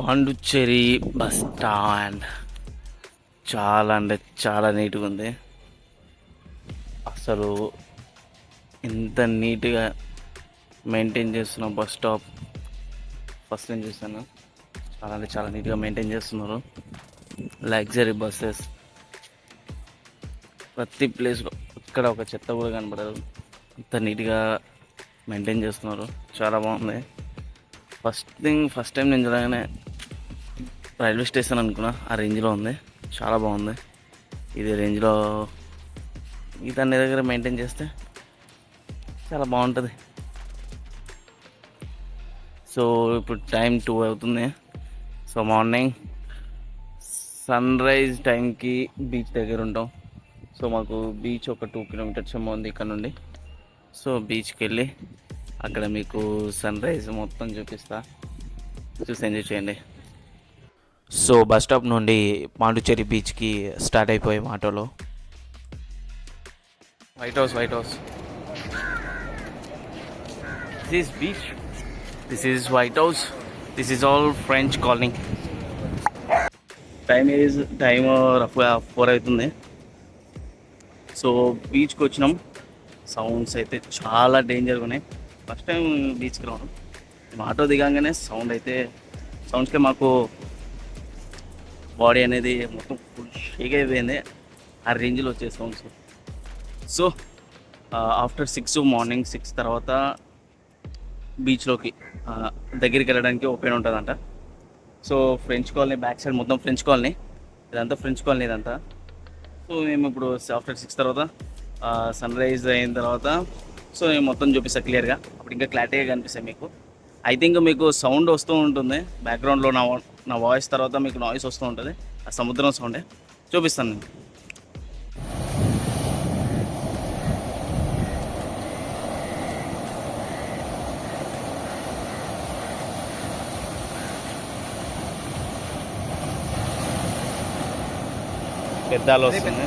Pondicherry bus stand చాలా అంటే చాలా నీట్గా ఉంది. అసలు ఎంత నీట్గా మెయింటైన్ చేస్తున్న బస్ స్టాప్ ఫస్ట్ నేను చూసాను. చాలా అంటే చాలా నీట్గా మెయింటైన్ చేస్తున్నారు. లగ్జరీ బస్సెస్ ప్రతి ప్లేస్లో ఇక్కడ ఒక చెత్త కూడా కనపడదు. అంత నీట్గా మెయింటైన్ చేస్తున్నారు. చాలా బాగుంది. ఫస్ట్ టైం నేను చూడగానే రైల్వే స్టేషన్ అనుకున్నా. ఆ రేంజ్లో ఉంది. చాలా బాగుంది. ఇది రేంజ్లో మిగతా అన్ని దగ్గర మెయింటైన్ చేస్తే చాలా బాగుంటుంది. సో ఇప్పుడు టైం 2 అవుతుంది. సో మార్నింగ్ సన్ రైజ్ టైంకి బీచ్ దగ్గర ఉంటాం. సో మాకు బీచ్ ఒక 2 కిలోమీటర్స్ ఏమో ఉంది ఇక్కడ నుండి. సో బీచ్కి వెళ్ళి అక్కడ మీకు సన్ రైజ్ మొత్తం చూపిస్తా, చూసి ఎంజాయ్ చేయండి. సో బస్ స్టాప్ నుండి పాండుచేరి బీచ్కి స్టార్ట్ అయిపోయాం ఆటోలో. White house this is beach, this is white house, this is all French colony. Time రఫ్గా 4 అవుతుంది. సో బీచ్కి వచ్చినాం. సౌండ్స్ అయితే చాలా డేంజర్గా ఉన్నాయి. ఫస్ట్ టైం బీచ్కి రావడం. మేము ఆటో దిగంగానే సౌండ్స్కే మాకు బాడీ అనేది మొత్తం ఫుల్ షేక్ అయిపోయింది. ఆ రేంజ్లో వచ్చే సౌండ్స్. సో ఆఫ్టర్ 6 మార్నింగ్ 6 తర్వాత బీచ్లోకి దగ్గరికి వెళ్ళడానికి ఓపెన్ ఉంటుందంట. So French colony back side మొత్తం ఫ్రెంచ్ కాలనీ, ఇదంతా ఫ్రెంచ్ కాలనీ ఇదంతా. సో మేము ఇప్పుడు ఆఫ్టర్ 6 తర్వాత సన్ రైజ్ అయిన తర్వాత సో నేను మొత్తం చూపిస్తాను క్లియర్గా. అప్పుడు ఇంకా క్లారిటీగా కనిపిస్తాయి మీకు. ఐ థింక్ మీకు సౌండ్ వస్తూ ఉంటుంది బ్యాక్గ్రౌండ్లో. నా వాయిస్ తర్వాత మీకు నాయిస్ వస్తూ ఉంటుంది. ఆ సముద్రం సౌండే చూపిస్తాను నేను. పెద్దాలు వస్తుంది.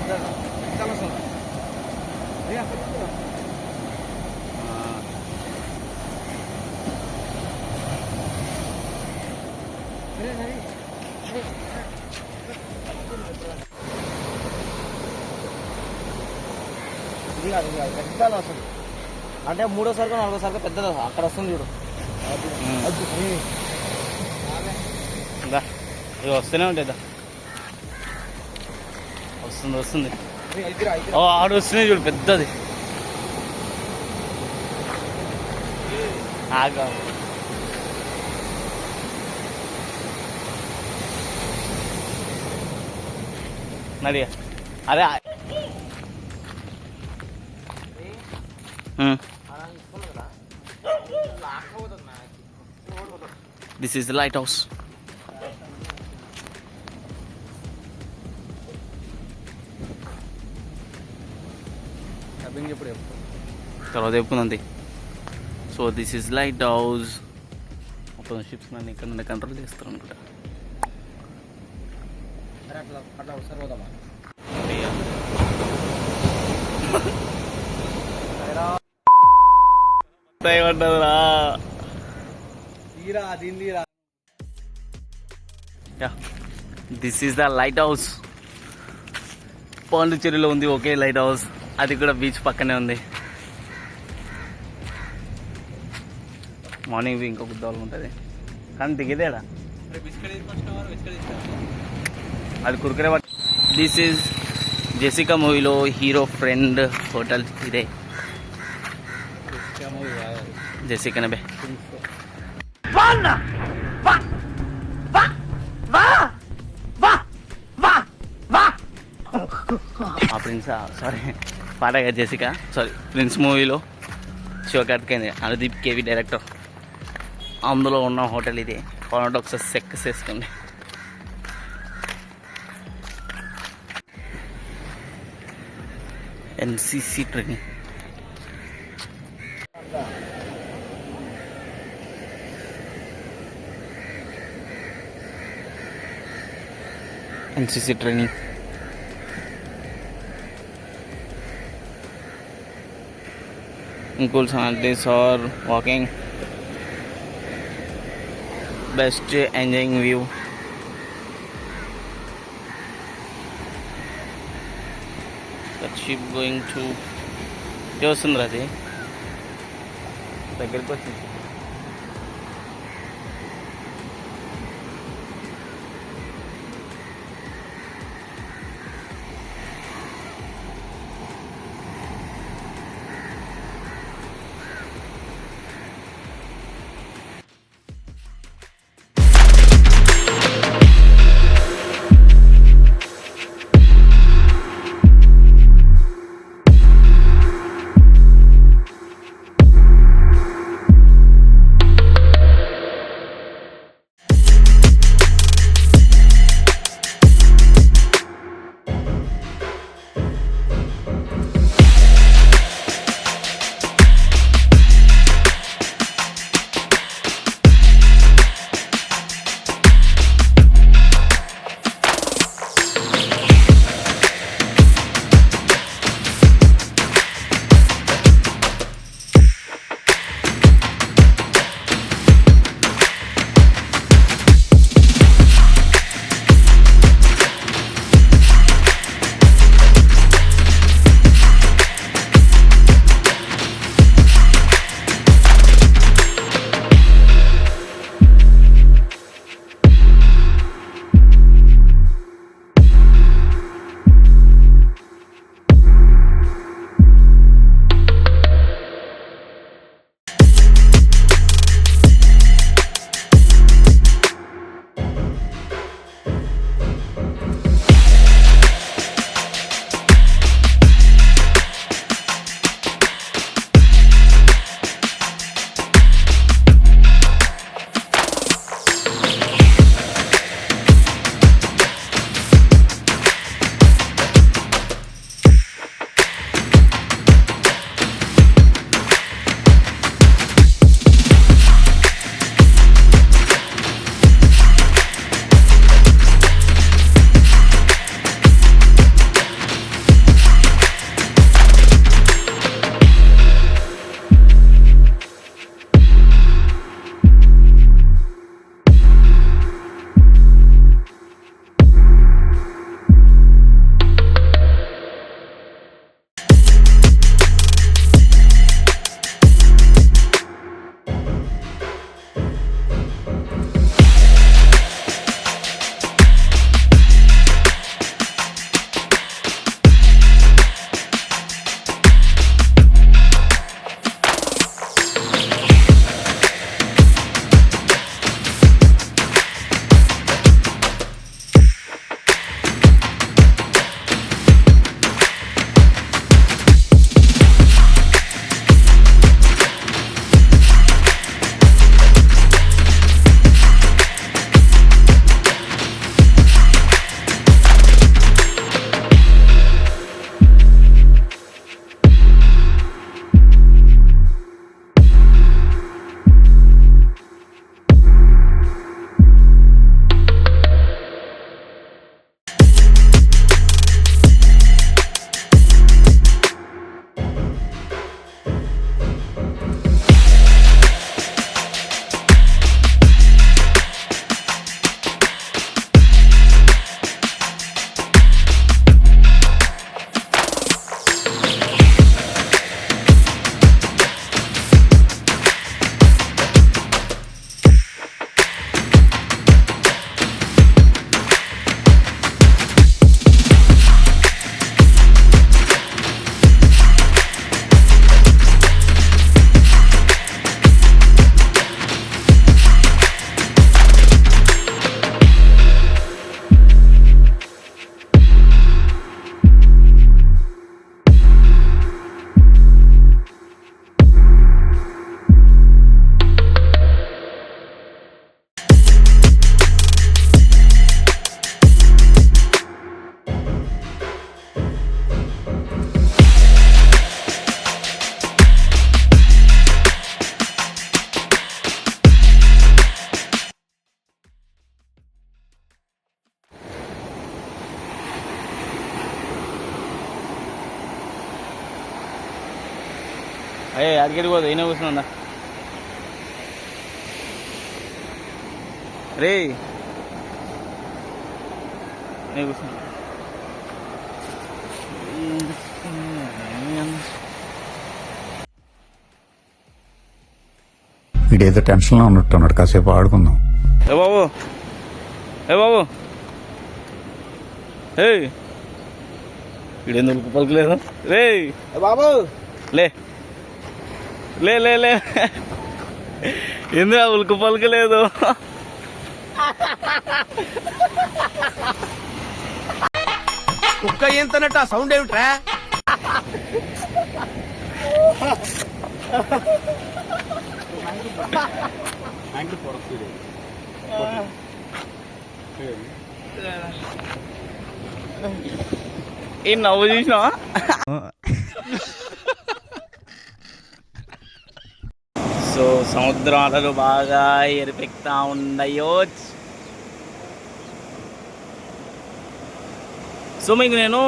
పెద్దలు వస్తుంది అంటే 3వ సరుకు 4వ సరుకు పెద్దది అక్కడ వస్తుంది చూడు. ఇది వస్తూనే ఉంటుంది. వస్తుంది ఆడు వస్తున్నాయి చూడు పెద్దది. ఆగా నడిగా అదే. This is the lighthouse. తర్వాత చెప్పుకుంది. So this is lighthouse. మొత్తం షిప్స్ నన్ను ఇక్కడ నుండి కంట్రోల్ చేస్తారు అనుకుంటా. This is the lighthouse. పాండుచేరిలో ఉంది ఒకే లైట్ హౌస్. అది కూడా బీచ్ పక్కనే ఉంది. మార్నింగ్ వ్యూ ఇంకో గుద్దాలు ఉంటుంది కానీ దిగేదేడా అది కురుకురే. దిస్ ఈజ్ జెసికా మూవీలో హీరో ఫ్రెండ్ హోటల్. ఇదే జెసికా బే. ప్రిన్స్ సారీ పాటగా జెసికా ప్రిన్స్ మూవీలో శివకార్తికేయన్ అనుదీప్ కేవి డైరెక్టర్. అందులో ఉన్న హోటల్ ఇది. కావాలంటే ఒకసారి చెక్ చేసుకోండి. NCC training. NCC training. Uncles and aunties are walking. Best enjoying view. Ship going to చూస్తుంది అది దగ్గరికి వచ్చింది. అయ్యే అడిగడిపోదు ఈయన కూర్చున్నా రే నేను కూర్చున్నా. వీడేదో టెన్షన్లో ఉన్నట్టున్నాడు, కాసేపు ఆడుకుందాం. ఏ బాబు ఏ బాబు ఏ వీడెందుకు పలుకులేదు రే బాబు లే లే లే లే ఎందుకు ఉలుకు పలుకలేదు? కుక్క ఏంతనట్టు ఆ సౌండ్ ఏమిట్రా? ఈ నవ్వు చూసినావా? సో సముద్రం అలలు బాగా ఎరిపెక్తా ఉన్నాయో. సో మీకు నేను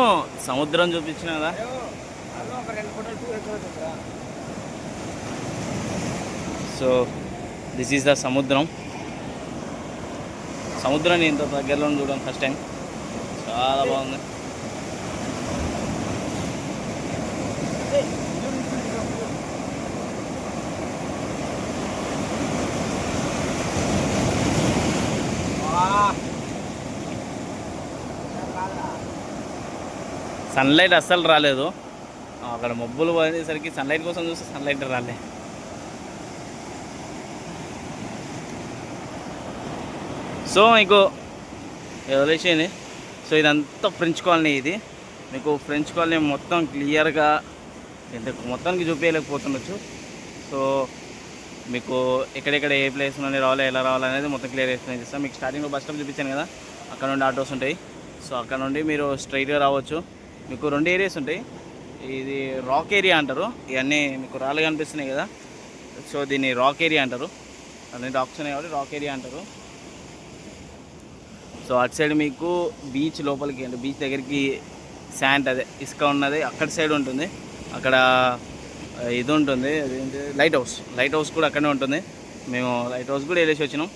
సముద్రం చూపించిన కదా, సో దిస్ ఈజ్ ద సముద్రం. సముద్రాన్ని ఇంత దగ్గరలో చూడడం ఫస్ట్ టైం, చాలా బాగుంది. సన్లైట్ అస్సలు రాలేదు, అక్కడ మబ్బులు పోయేసరికి సన్లైట్ కోసం చూస్తే సన్లైట్ రాలే. సో మీకు వదిలేసేయండి. సో ఇదంతా ఫ్రెంచ్ కాలనీ. ఇది మీకు ఫ్రెంచ్ కాలనీ మొత్తం క్లియర్గా మొత్తానికి చూపించలేకపోతుండొచ్చు. సో మీకు ఎక్కడెక్కడ ఏ ప్లేస్ నుండి రావాలి, ఎలా రావాలి అనేది మొత్తం క్లియర్ ఎక్స్ప్లెయిన్ చేస్తాను. మీకు స్టార్టింగ్లో బస్ స్టాప్ చూపించాను కదా, అక్కడ నుండి ఆటోస్ ఉంటాయి. సో అక్కడ నుండి మీరు స్ట్రైట్గా రావచ్చు. మీకు 2 ఏరియాస్ ఉంటాయి. ఇది రాక్ ఏరియా అంటారు. ఇవన్నీ మీకు రాళ్ళు కనిపిస్తున్నాయి కదా, సో దీన్ని రాక్ ఏరియా అంటారు. అన్ని రాక్స్ ఉన్నాయి కాబట్టి రాక్ ఏరియా అంటారు. సో అటు సైడ్ మీకు బీచ్ లోపలికి అంటే బీచ్ దగ్గరికి శాండ్ అదే ఇసుక ఉన్నది అక్కడ సైడ్ ఉంటుంది. అక్కడ ఇది ఉంటుంది, అదేంటి లైట్ హౌస్ కూడా అక్కడే ఉంటుంది. మేము లైట్ హౌస్ కూడా వెళ్ళేసి వచ్చినాం.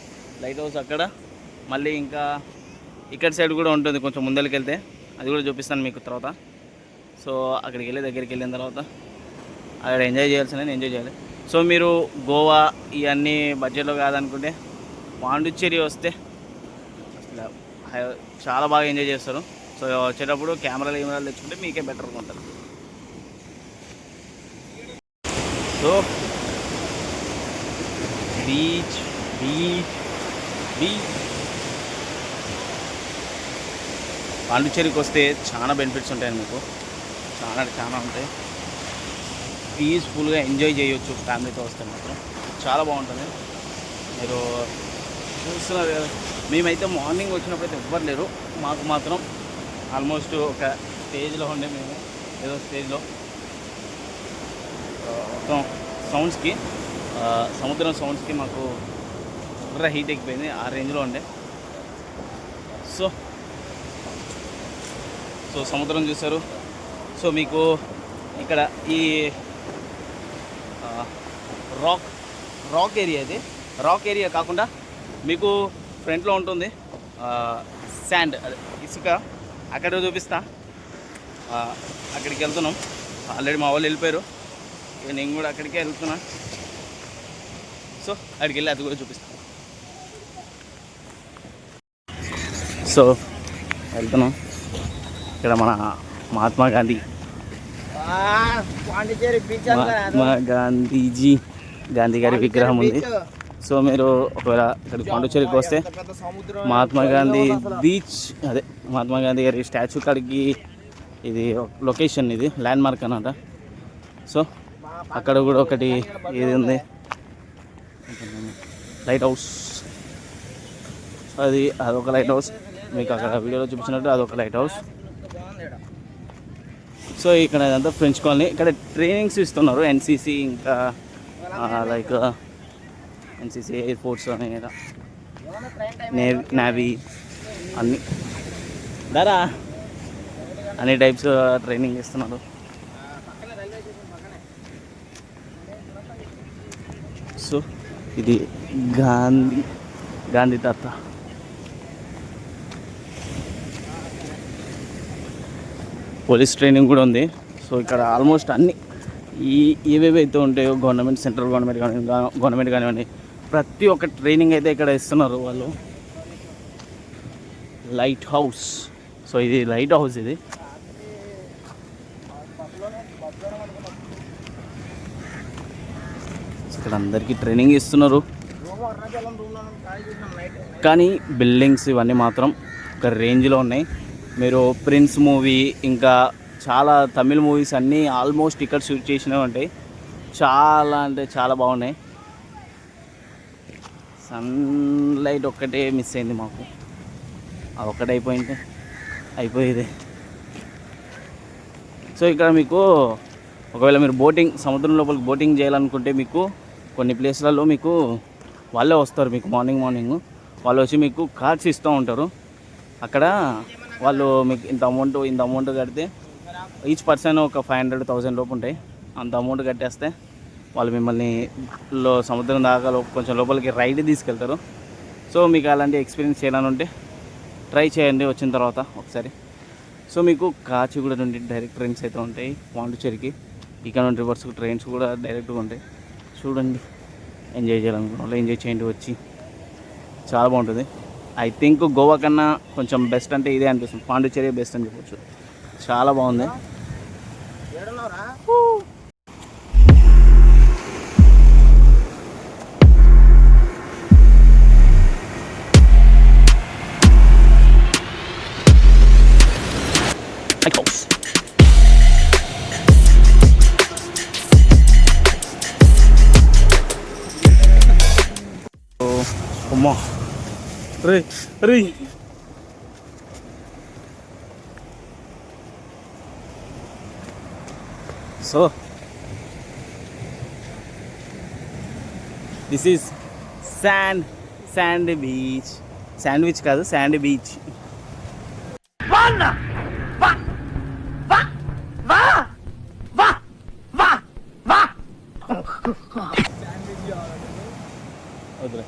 లైట్ హౌస్ అక్కడ మళ్ళీ ఇంకా ఇక్కడ సైడ్ కూడా ఉంటుంది కొంచెం ముందరికి వెళ్తే, అది కూడా చూపిస్తాను మీకు తర్వాత. సో అక్కడికి దగ్గరికి వెళ్ళిన తర్వాత అక్కడ ఎంజాయ్ చేయాల్సిన ఎంజాయ్ చేయాలి. సో మీరు గోవా ఇవన్నీ బడ్జెట్లో కాదనుకుంటే పాండిచ్చేరి వస్తే చాలా బాగా ఎంజాయ్ చేస్తారు. సో వచ్చేటప్పుడు కెమెరాలు తెచ్చుకుంటే మీకే బెటర్గా ఉంటుంది. సో బీచ్ బీచ్ బీచ్ పాండిచ్చేరికి వస్తే చాలా బెనిఫిట్స్ ఉంటాయండి. మీకు చాలా ఉంటాయి. పీస్ఫుల్గా ఎంజాయ్ చేయొచ్చు ఫ్యామిలీతో వస్తే మాత్రం చాలా బాగుంటుంది. మీరు చూస్తున్నారు కదా, మేమైతే మార్నింగ్ వచ్చినప్పుడైతే ఎవ్వరు లేరు. మాకు మాత్రం ఆల్మోస్ట్ ఒక స్టేజ్లో ఉండే మేము ఏదో స్టేజ్లో మొత్తం సౌండ్స్కి సముద్రం సౌండ్స్కి మాకు బుర్ర హీట్ ఎక్కిపోయింది. ఆ రేంజ్లో ఉండే. సో సముద్రం చూస్తారు. సో మీకు ఇక్కడ ఈ రాక్ ఏరియా, ఇది రాక్ ఏరియా కాకుండా మీకు ఫ్రంట్లో ఉంటుంది శాండ్, అదే ఇసుక. అక్కడ చూపిస్తా. అక్కడికి వెళ్తున్నాం. ఆల్రెడీ మా వాళ్ళు వెళ్ళిపోయారు, ఇక నేను కూడా అక్కడికే వెళ్తున్నా. సో అక్కడికి వెళ్ళి అది కూడా చూపిస్తాను. సో వెళ్తున్నాం. ఇక్కడ మన మహాత్మా గాంధీ గారి విగ్రహం ఉంది. సో మీరు ఒకవేళ ఇక్కడ పాండిచ్చేరికి వస్తే మహాత్మా గాంధీ గారి స్టాచ్యూ కాడికి ఇది లొకేషన్, ఇది ల్యాండ్ మార్క్ అన్నమాట. సో అక్కడ కూడా ఒకటి ఇది ఉంది, లైట్ హౌస్. అదొక లైట్ హౌస్. మీకు అక్కడ వీడియోలో చూపించినట్టు అదొక లైట్ హౌస్. సో ఇక్కడ ఇదంతా ఫ్రెంచ్ కాలనీ. ఇక్కడ ట్రైనింగ్స్ ఇస్తున్నారు ఎన్సీసీ, ఇంకా లైక్ ఎన్సీసీ, ఎయిర్ ఫోర్స్ అని, నేవీ అన్నీ అన్ని టైప్స్ ట్రైనింగ్ ఇస్తున్నారు. సో ఇది గాంధీ తాత పోలీస్ ట్రైనింగ్ కూడా ఉంది. సో ఇక్కడ ఆల్మోస్ట్ అన్ని ఏవేవి అయితే ఉంటాయో గవర్నమెంట్, సెంట్రల్ గవర్నమెంట్ కానివ్వండి, ప్రతి ఒక్క ట్రైనింగ్ అయితే ఇక్కడ ఇస్తున్నారు వాళ్ళు. Light house. సో ఇది లైట్ హౌస్. ఇది ఇక్కడ అందరికీ ట్రైనింగ్ ఇస్తున్నారు. కానీ బిల్డింగ్స్ ఇవన్నీ మాత్రం ఒక రేంజ్లో ఉన్నాయి. మీరు ప్రిన్స్ మూవీ ఇంకా చాలా తమిళ్ మూవీస్ అన్నీ ఆల్మోస్ట్ ఇక్కడ షూట్ చేసినవి ఉంటాయి. చాలా అంటే చాలా బాగున్నాయి. సన్లైట్ ఒక్కటే మిస్ అయింది మాకు. అది ఒక్కటే అయిపోయేది. సో ఇక్కడ మీకు ఒకవేళ మీరు సముద్రం లోపలికి బోటింగ్ చేయాలనుకుంటే మీకు కొన్ని ప్లేస్లలో మీకు వాళ్ళే వస్తారు. మీకు మార్నింగ్ వాళ్ళు వచ్చి మీకు కార్డ్స్ ఇస్తూ ఉంటారు. అక్కడ వాళ్ళు మీకు ఇంత అమౌంట్ కడితే ఈచ్ పర్సన్ ఒక 500,000 లోపు ఉంటాయి. అంత అమౌంట్ కట్టేస్తే వాళ్ళు మిమ్మల్ని సముద్రం దాకా కొంచెం లోపలికి రైడ్ తీసుకెళ్తారు. సో మీకు అలాంటి ఎక్స్పీరియన్స్ చేయాలని ఉంటే ట్రై చేయండి వచ్చిన తర్వాత ఒకసారి. సో మీకు కాచిగూడ నుండి డైరెక్ట్ ట్రైన్స్ అయితే ఉంటాయి పాండిచ్చేరికి. ఇక్కడ నుండి రివర్స్ ట్రైన్స్ కూడా డైరెక్ట్గా ఉంటాయి. చూడండి, ఎంజాయ్ చేయాలనుకున్న వాళ్ళు ఎంజాయ్ చేయండి వచ్చి. చాలా బాగుంటుంది. ఐ థింక్ గోవా కన్నా కొంచెం బెస్ట్ అంటే ఇదే అనిపిస్తుంది. పాండిచ్చేరి బెస్ట్ అని చెప్పొచ్చు. చాలా బాగుంది. అమ్మా రే so this is sand beach. Sandwich కాదు, శాండ్ బీచ్. వద్దురా,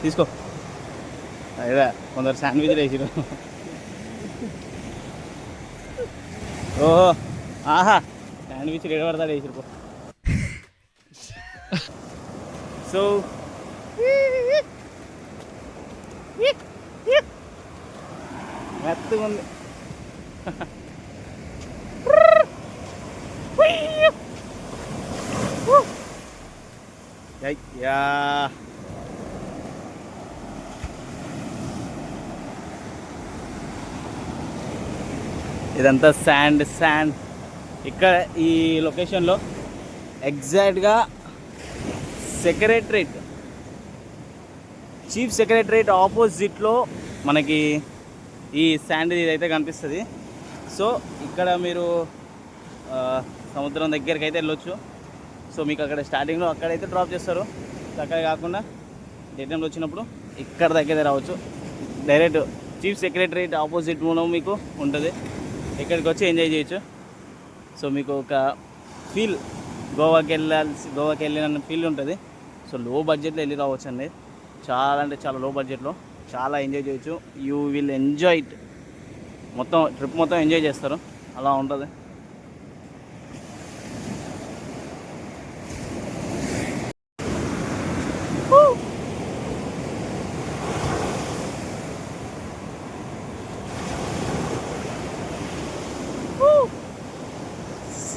తీసుకో. అదే కొందరు శాండ్విచ్ వేసిరు. ఓహో, ఆహా, శాండ్విచ్ ఎడబడతాడు వేసిరు. సో మెత్తగా ఉంది. యా ఇదంతా శాండ్. ఇక్కడ ఈ లొకేషన్లో ఎగ్జాక్ట్గా చీఫ్ సెక్రటరేట్ ఆపోజిట్లో మనకి ఈ శాండ్ ఇదైతే కనిపిస్తుంది. సో ఇక్కడ మీరు సముద్రం దగ్గరికి అయితే వెళ్ళొచ్చు. సో మీకు అక్కడ స్టార్టింగ్లో అక్కడైతే డ్రాప్ చేస్తారు. అక్కడ కాకుండా డే టైంలో వచ్చినప్పుడు ఇక్కడ దగ్గర రావచ్చు. డైరెక్ట్ చీఫ్ సెక్రటరేట్ ఆపోజిట్ మీకు ఉంటుంది. ఇక్కడికి వచ్చి ఎంజాయ్ చేయొచ్చు. సో మీకు ఒక ఫీల్ గోవాకి వెళ్ళిన ఫీల్ ఉంటుంది. సో లో బడ్జెట్లో వెళ్ళి రావచ్చు అండి. చాలా అంటే చాలా లో బడ్జెట్లో చాలా ఎంజాయ్ చేయొచ్చు. You will enjoy it. Trip మొత్తం ఎంజాయ్ చేస్తారు. అలా ఉంటుంది.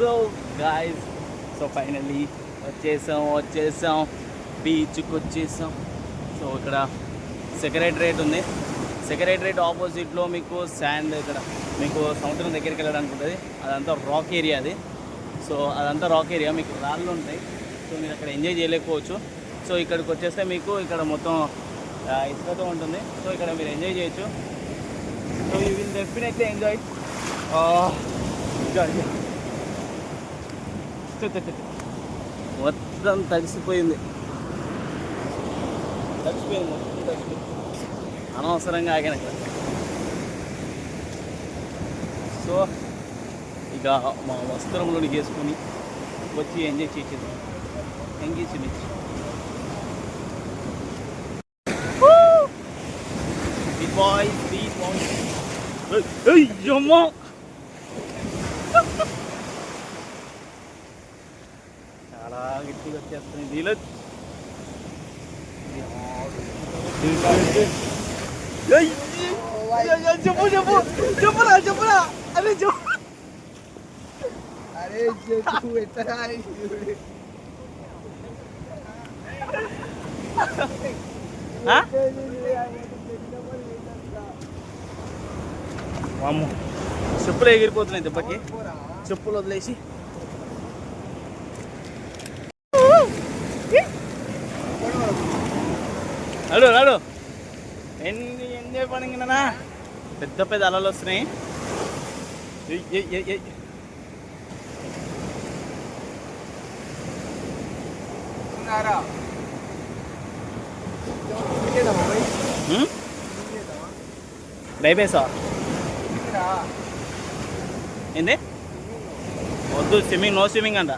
సో గాయస్, సో ఫైనల్లీ వచ్చేసాం బీచ్కి వచ్చేసాం. సో ఇక్కడ సెక్రటరేట్ ఉంది. సెక్రటరేట్ ఆపోజిట్లో మీకు శాండ్, ఇక్కడ మీకు సముద్రం దగ్గరికి వెళ్ళడానికి ఉంటుంది. అదంతా రాక్ ఏరియా అది. సో అదంతా రాక్ ఏరియా, మీకు రాళ్ళు ఉంటాయి. సో మీరు అక్కడ ఎంజాయ్ చేయలేకపోవచ్చు. సో ఇక్కడికి వచ్చేస్తే మీకు ఇక్కడ మొత్తం ఇసుకతో ఉంటుంది. సో ఇక్కడ మీరు ఎంజాయ్ చేయొచ్చు. So you will definitely enjoy. మొత్తం తడిసిపోయింది మొత్తం. అనవసరంగా ఆగాను అక్కడ. సో ఇక మా వస్త్రంలోనికి వేసుకొని వచ్చి ఎంజాయ్ చేసేది. చాలా గట్టిగా వచ్చేస్తుంది దీనిలో. చెప్పు చెప్పు చెప్పురా చెప్పురా అదే చెప్పు. అరే చెప్పు ఎట్లా వామ్మో, చెప్పులు ఎగిరిపోతున్నాయి దెబ్బకి. చెప్పులు వదిలేసి నడు నడు. ఎంజాయ్ పడినా పెద్ద పెద్ద అలలు వస్తున్నాయి. భయపేసా ఏంది? వద్దు, స్విమ్మింగ్, నో స్విమ్మింగ్ అంట.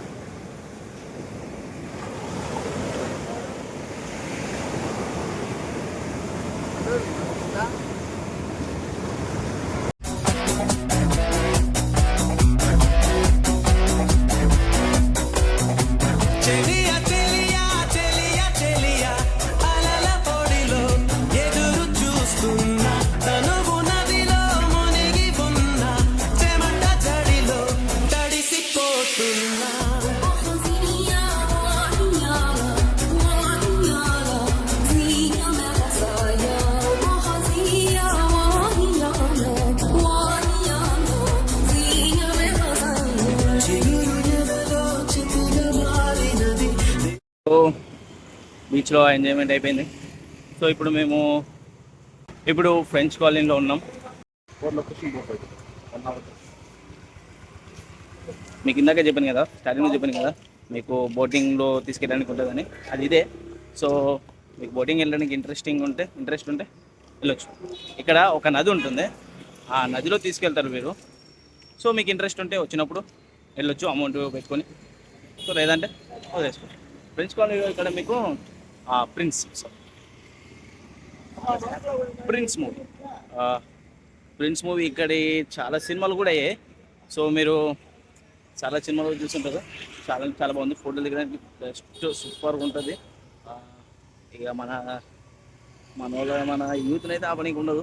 సో బీచ్లో ఎంజాయ్మెంట్ అయిపోయింది. సో ఇప్పుడు మేము ఫ్రెంచ్ కాలనీలో ఉన్నాం. మీకు ఇందాక చెప్పాను కదా, స్టార్టింగ్లో చెప్పాను కదా మీకు బోటింగ్లో తీసుకెళ్ళడానికి ఉంటుందని. అది ఇదే. సో మీకు బోటింగ్ వెళ్ళడానికి ఇంట్రెస్ట్ ఉంటే వెళ్ళొచ్చు. ఇక్కడ ఒక నది ఉంటుంది, ఆ నదిలో తీసుకెళ్తారు మీరు. సో మీకు ఇంట్రెస్ట్ ఉంటే వచ్చినప్పుడు వెళ్ళొచ్చు అమౌంట్ పెట్టుకొని. సో లేదంటే వదిలేసుకోండి. ఫ్రెంచ్ కాలనీలో ఇక్కడ మీకు ప్రిన్స్ మూవీ ఇక్కడ చాలా సినిమాలు కూడా అయ్యాయి. సో మీరు చాలా సినిమాలు చూస్తుంటారు. చాలా చాలా బాగుంది. ఫోటోలు దిగడానికి బెస్ట్, సూపర్గా ఉంటుంది. ఇక మన యూత్ని అయితే ఆ పనికి ఉండదు.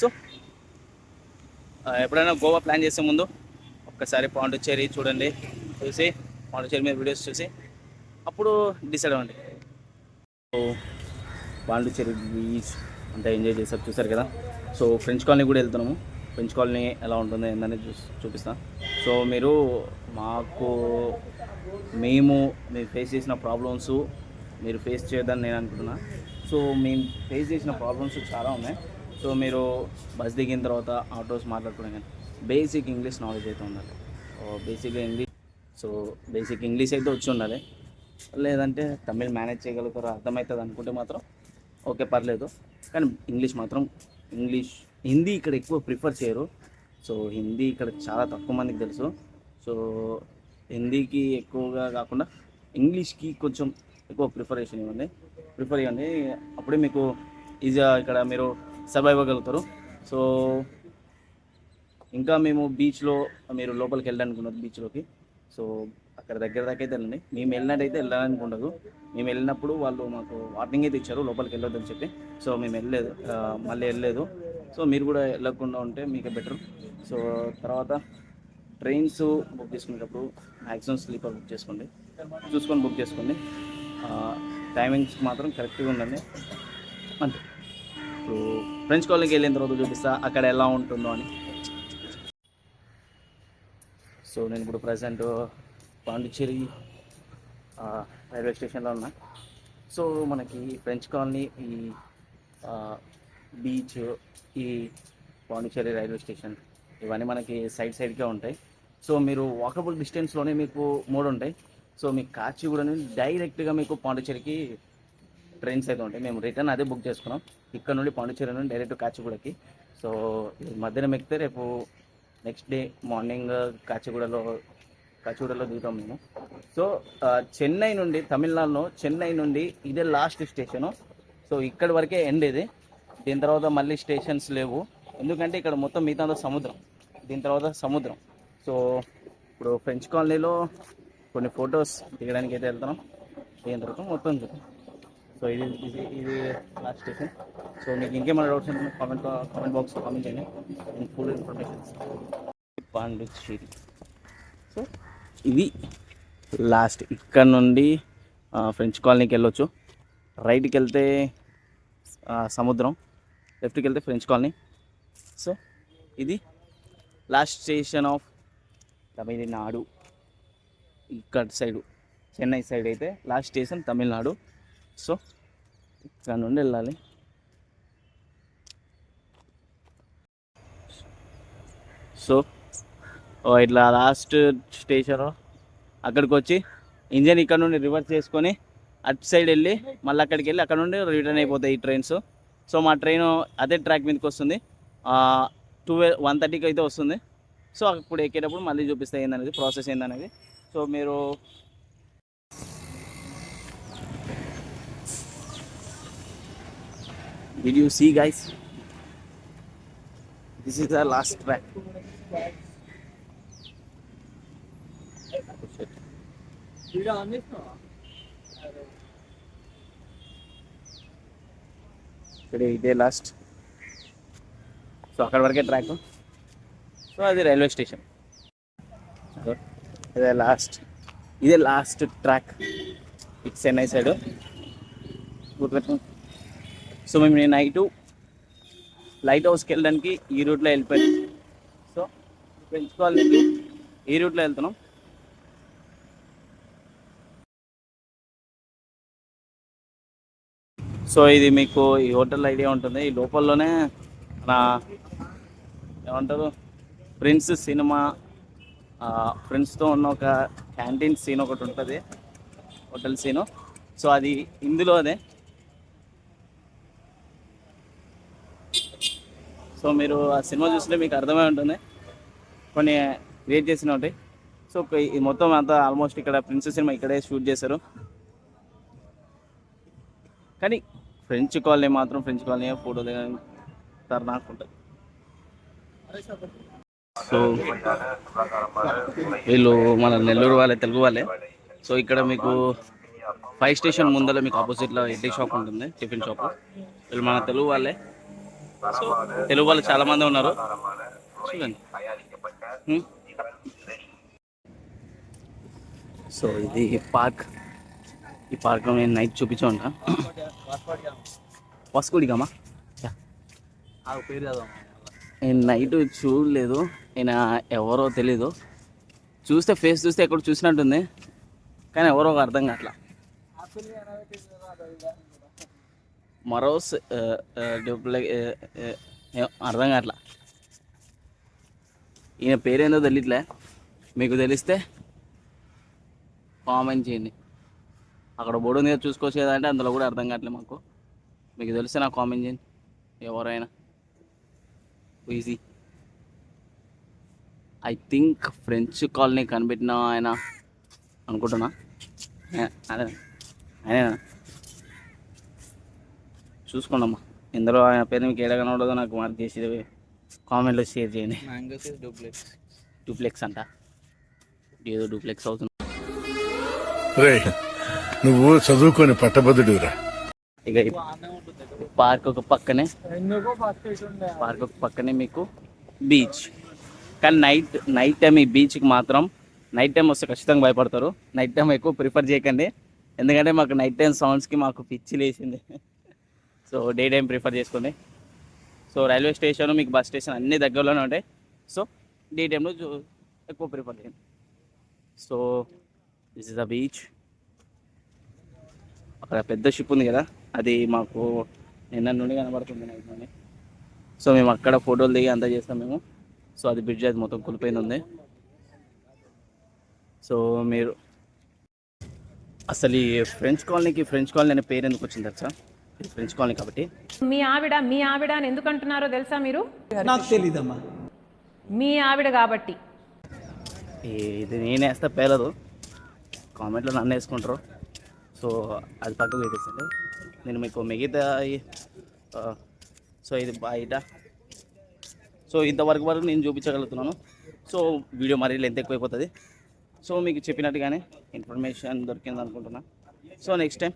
సో ఎప్పుడైనా గోవా ప్లాన్ చేసే ముందు ఒక్కసారి పాండిచ్చేరి చూడండి. చూసి పాండిచ్చేరి మీద వీడియోస్ చూసి అప్పుడు డిసైడ్ అవ్వండి. సో పాండిచ్చేరి బీచ్ అంతా ఎంజాయ్ చేసారు, చూసారు కదా. సో ఫ్రెంచ్ కాలనీ కూడా వెళ్తున్నాము. ఫ్రెంచ్ కాలనీ ఎలా ఉంటుందో ఏందని చూపిస్తాను. సో మేము ఫేస్ చేసిన ప్రాబ్లమ్స్ మీరు ఫేస్ చేయొద్దని నేను అనుకుంటున్నా. సో మేము ఫేస్ చేసిన ప్రాబ్లమ్స్ చాలా ఉన్నాయి. సో మీరు బస్ దిగిన తర్వాత ఆటోస్ మాట్లాడుకోవడం కానీ బేసిక్ ఇంగ్లీష్ నాలెడ్జ్ అయితే ఉండాలి. బేసిక్ ఇంగ్లీష్ అయితే వచ్చి ఉండాలి. లేదంటే తమిళ్ మేనేజ్ చేయగలుగుతారు, అర్థమవుతుంది అనుకుంటే మాత్రం ఓకే పర్లేదు. కానీ హిందీ ఇక్కడ ఎక్కువ ప్రిఫర్ చేయరు. సో హిందీ ఇక్కడ చాలా తక్కువ మందికి తెలుసు. సో హిందీకి ఎక్కువగా కాకుండా ఇంగ్లీష్కి కొంచెం ఎక్కువ ప్రిఫర్ ఇవ్వండి. అప్పుడే మీకు ఈజీగా ఇక్కడ మీరు సర్వైవ్ అవ్వగలుగుతారు. సో ఇంకా మేము బీచ్లో మీరు లోపలికి వెళ్ళడానికి ఉన్నది బీచ్లోకి. సో అక్కడ దగ్గర దాకా అయితే వెళ్ళండి. మేము వెళ్ళినట్టయితే వెళ్ళడానికి ఉండదు. మేము వెళ్ళినప్పుడు వాళ్ళు మాకు వార్నింగ్ అయితే ఇచ్చారు లోపలికి వెళ్ళొద్దని చెప్పి. సో మేము మళ్ళీ వెళ్ళలేదు. సో మీరు కూడా వెళ్ళకుండా ఉంటే మీకే బెటర్. సో తర్వాత ట్రైన్స్ బుక్ చేసుకునేటప్పుడు మ్యాక్సిమం స్లీపర్ చూసుకొని బుక్ చేసుకోండి. టైమింగ్స్ మాత్రం కరెక్ట్గా ఉండండి అంతే. ఇప్పుడు ఫ్రెంచ్ కాలనీకి వెళ్ళిన తర్వాత చూపిస్తా అక్కడ ఎలా ఉంటుందో అని. సో నేను ఇప్పుడు ప్రజెంట్ పాండిచ్చేరి రైల్వే స్టేషన్లో ఉన్నా. సో మనకి ఫ్రెంచ్ కాలనీ, ఈ బీచ్, ఈ పాండిచ్చేరి రైల్వే స్టేషన్ ఇవన్నీ మనకి సైడ్గా ఉంటాయి. సో మీరు వాకబుల్ డిస్టెన్స్లోనే మీకు 3 ఉంటాయి. సో మీకు కాచిగూడ నుండి డైరెక్ట్గా మీకు పాండిచ్చేరికి ట్రైన్స్ అయితే ఉంటాయి. మేము రిటర్న్ అదే బుక్ చేసుకున్నాం. ఇక్కడ నుండి పాండిచ్చేరి నుండి డైరెక్ట్ కాచిగూడకి. సో మధ్యాహ్నం ఎక్కితే రేపు నెక్స్ట్ డే మార్నింగ్ కాచిగూడలో దిగుతాం మేము. సో చెన్నై నుండి, తమిళనాడులో చెన్నై నుండి ఇదే లాస్ట్ స్టేషను. సో ఇక్కడి వరకే ఎండ్ ఇది. దీని తర్వాత మళ్ళీ స్టేషన్స్ లేవు. ఎందుకంటే ఇక్కడ మొత్తం మిగతా సముద్రం, దీని తర్వాత సముద్రం. సో ఇప్పుడు ఫ్రెంచ్ కాలనీలో కొన్ని ఫొటోస్ దిగడానికి అయితే వెళ్తున్నాం. ఏం తర్వాత మొత్తం చూద్దాం. సో ఇది లాస్ట్ స్టేషన్. సో మీకు ఇంకేమైనా డౌట్స్ ఉంటే కామెంట్ బాక్స్లో కామెంట్ చేయండి. నేను ఫుల్ ఇన్ఫర్మేషన్ పాండిచ్చేరి. సో ఇది లాస్ట్. ఇక్కడ నుండి ఫ్రెంచ్ కాలనీకి వెళ్ళొచ్చు. రైట్కి వెళ్తే సముద్రం, లెఫ్ట్కి వెళ్తే ఫ్రెంచ్ కాలనీ. సో ఇది లాస్ట్ స్టేషన్ ఆఫ్ తమిళనాడు. ఇక్కడ సైడు చెన్నై సైడ్ అయితే లాస్ట్ స్టేషన్ తమిళనాడు. సో ఇక్కడ నుండి వెళ్ళాలి. సో ఇట్లా లాస్ట్ స్టేషన్ అక్కడికి వచ్చి ఇంజన్ ఇక్కడ నుండి రివర్స్ చేసుకొని అటు సైడ్ వెళ్ళి మళ్ళీ అక్కడికి వెళ్ళి అక్కడ నుండి రిటర్న్ అయిపోతాయి ఈ ట్రైన్స్. సో మా ట్రైన్ అదే ట్రాక్ మీదకి వస్తుంది. 1:30కి అయితే వస్తుంది. సో అప్పుడు ఎక్కేటప్పుడు మళ్ళీ చూపిస్తే ఏందనేది ప్రాసెస్ ఏందనేది. సో మీరు Did you see, guys? This is the last track. ఇదే లాస్ట్. సో అక్కడ వరకే ట్రాక్. సో అది రైల్వే స్టేషన్. ఇదే లాస్ట్ ట్రాక్. ఇటు చెన్నై సైడ్ గుర్తుపెట్టుకో. సో మేము నైటు లైట్ హౌస్కి వెళ్ళడానికి ఈ రూట్లో వెళ్ళిపోయాం. సో ఫ్రెంచ్ కాలనీకి ఈ రూట్లో వెళ్తున్నాం. సో ఇది మీకు ఈ హోటల్ ఐడియా ఉంటుంది. ఈ లోపలలోనే మన ఏమంటారు ప్రిన్స్ సినిమా ఫ్రెండ్స్తో ఉన్న ఒక క్యాంటీన్ సీన్ ఒకటి ఉంటుంది, హోటల్ సీను. సో అది ఇందులోనే. సో మీరు ఆ సినిమా చూస్తుంటే మీకు అర్థమై ఉంటుంది, కొన్ని క్రియేట్ చేసిన ఉంటాయి. సో ఈ మొత్తం అంతా ఆల్మోస్ట్ ఇక్కడ ప్రిన్స్ సినిమా ఇక్కడే షూట్ చేశారు. కానీ ఫ్రెంచ్ కాలనీ మాత్రం ఫ్రెంచ్ కాలనీ ఫోటో దిగడానికి తరుణాకు ఉంటుంది. సో వీళ్ళు మన నెల్లూరు వాళ్ళే, తెలుగు వాళ్ళే. సో ఇక్కడ మీకు 5 స్టేషన్ ముందర మీకు ఆపోజిట్లో ఇడ్లీ షాప్ ఉంటుంది, టిఫిన్ షాప్. వీళ్ళు మన తెలుగు వాళ్ళే. సో తెలుగు వాళ్ళు చాలా మంది ఉన్నారు చూడండి. సో ఇది పార్క్. ఈ పార్క్ నేను నైట్ చూపించా ఉంటా. వాస్కోడిగామా నేను నైట్ చూడలేదు. ఆయన ఎవరో తెలీదు. చూస్తే ఫేస్ చూస్తే ఎక్కడ చూసినట్టుంది, కానీ ఎవరో అర్థం కావట్లా. మరోస్ అర్థం కావట్లా. ఈయన పేరేందో తెలియట్లే. మీకు తెలిస్తే కామెంట్ చేయండి. అక్కడ బోర్డు మీద చూసుకోవచ్చు కదంటే అందులో కూడా అర్థం కావట్లేదు మాకు. మీకు తెలిస్తే నాకు కామెంట్ చేయండి ఎవరైనా. Easy. I think French colony కనిపెట్టిన ఆయన అనుకుంటున్నా. అదే ఆయనేనా? చూసుకోండమ్మా. ఇందులో ఆయన పేరు మీకు ఏడా కనబడదో నాకు మార్క్ చేసి కామెంట్లో షేర్ చేయండి. డూప్లెక్స్ అంట, ఏదో డూప్లెక్స్ అవుతుంది. నువ్వు చదువుకొని పట్టభద్రుడురా. ఇక పార్క్ ఒక పక్కనే మీకు బీచ్. కానీ నైట్ టైం ఈ బీచ్కి మాత్రం నైట్ టైం వస్తే ఖచ్చితంగా భయపడతారు. నైట్ టైం ఎక్కువ ప్రిఫర్ చేయకండి, ఎందుకంటే మాకు నైట్ టైం సౌండ్స్కి మాకు పిచ్చి లేచింది. సో డే టైం ప్రిఫర్ చేసుకోండి. సో రైల్వే స్టేషన్ మీకు బస్ స్టేషన్ అన్నీ దగ్గరలోనే ఉంటాయి. సో డే టైంలో ఎక్కువ ప్రిఫర్ చేయండి. So this is the beach. అక్కడ పెద్ద షిప్ ఉంది కదా, అది మాకు నిన్న నుండి కనబడుతుంది నైట్ నుండి. సో మేము అక్కడ ఫోటోలు దిగి అంతా చేస్తాం మేము. సో అది బ్రిడ్జ్ అది మొత్తం కూలిపోయింది ఉంది. సో మీరు అసలు ఈ ఫ్రెంచ్ కాలనీ అనే పేరు ఎందుకు వచ్చింది సార్? ఫ్రెంచ్ కాలనీ కాబట్టి. మీ ఆవిడ అని ఎందుకు అంటున్నారో తెలుసా మీరు? నాకు తెలీదమ్మా. మీ ఆవిడ కాబట్టి. ఇది నేను వేస్తా పేలదు, కామెంట్లో నన్ను వేసుకుంటారు. సో అది పక్కకు పెట్టేసండి. నేను మీకు మిగతా సో ఇది బయట సో ఇంతవరకు వరకు నేను చూపించగలుగుతున్నాను. సో వీడియో మరీ లెంత్ ఎక్కువైపోతుంది. సో మీకు చెప్పినట్టుగానే ఇన్ఫర్మేషన్ దొరికింది అనుకుంటున్నా. సో నెక్స్ట్ టైం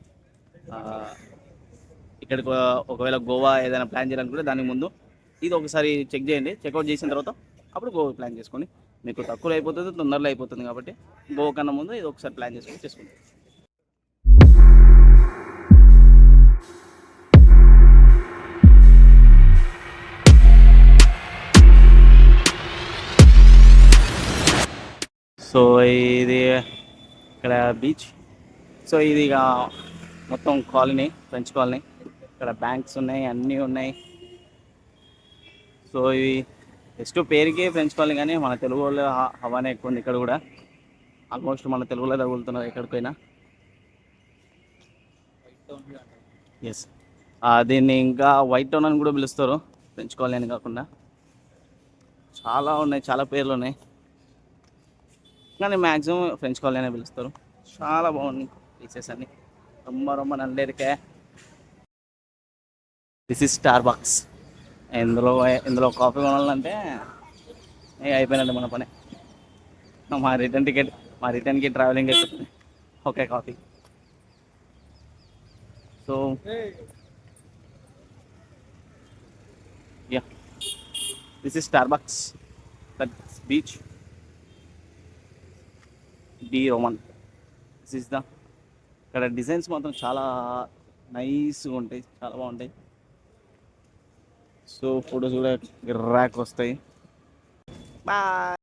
ఇక్కడికి ఒకవేళ గోవా ఏదైనా ప్లాన్ చేయాలనుకుంటే దానికి ముందు ఇది ఒకసారి చెక్ చేయండి. చెక్అవుట్ చేసిన తర్వాత అప్పుడు గోవా ప్లాన్ చేసుకోండి. మీకు తక్కువలో అయిపోతుంది, తొందరలో అయిపోతుంది. కాబట్టి గోవా కన్నా ముందు ఇది ఒకసారి ప్లాన్ చేసుకోండి. సో ఇది ఇక్కడ బీచ్. సో ఇది ఇక మొత్తం కాలనీ, ఫ్రెంచ్ కాలనీ. ఇక్కడ బ్యాంక్స్ ఉన్నాయి, అన్నీ ఉన్నాయి. సో ఇవి జస్ట్ పేరుకే ఫ్రెంచ్ కాలనీ, కానీ మన తెలుగు వాళ్ళు హవానే ఎక్కువ ఉంది ఇక్కడ కూడా. ఆల్మోస్ట్ మన తెలుగులో తగులుతున్నారు ఎక్కడికైనా. ఎస్, దీన్ని ఇంకా వైట్ టౌన్ అని కూడా పిలుస్తారు, ఫ్రెంచ్ కాలనీ అని కాకుండా. చాలా ఉన్నాయి, చాలా పేర్లు ఉన్నాయి, కానీ మ్యాక్సిమం ఫ్రెంచ్ కాలనీ అనే పిలుస్తారు. చాలా బాగున్నాయి ప్లేసెస్ అన్ని. రొమ్మ నల్లేరికే. This is Starbucks. ఇందులో కాఫీ కొనాలంటే అయిపోయినట్టు మన పని. మా రిటర్న్కి ట్రావెలింగ్ అయిపోతుంది. Okay, coffee. So yeah, this is Starbucks, that's beach డి రోమన్. దిస్ ఇస్ ద, ఇక్కడ డిజైన్స్ మాత్రం చాలా నైస్గా ఉంటాయి, చాలా బాగుంటాయి. సో ఫొటోస్ కూడా గిర్రాక్ వస్తాయి. బాయ్.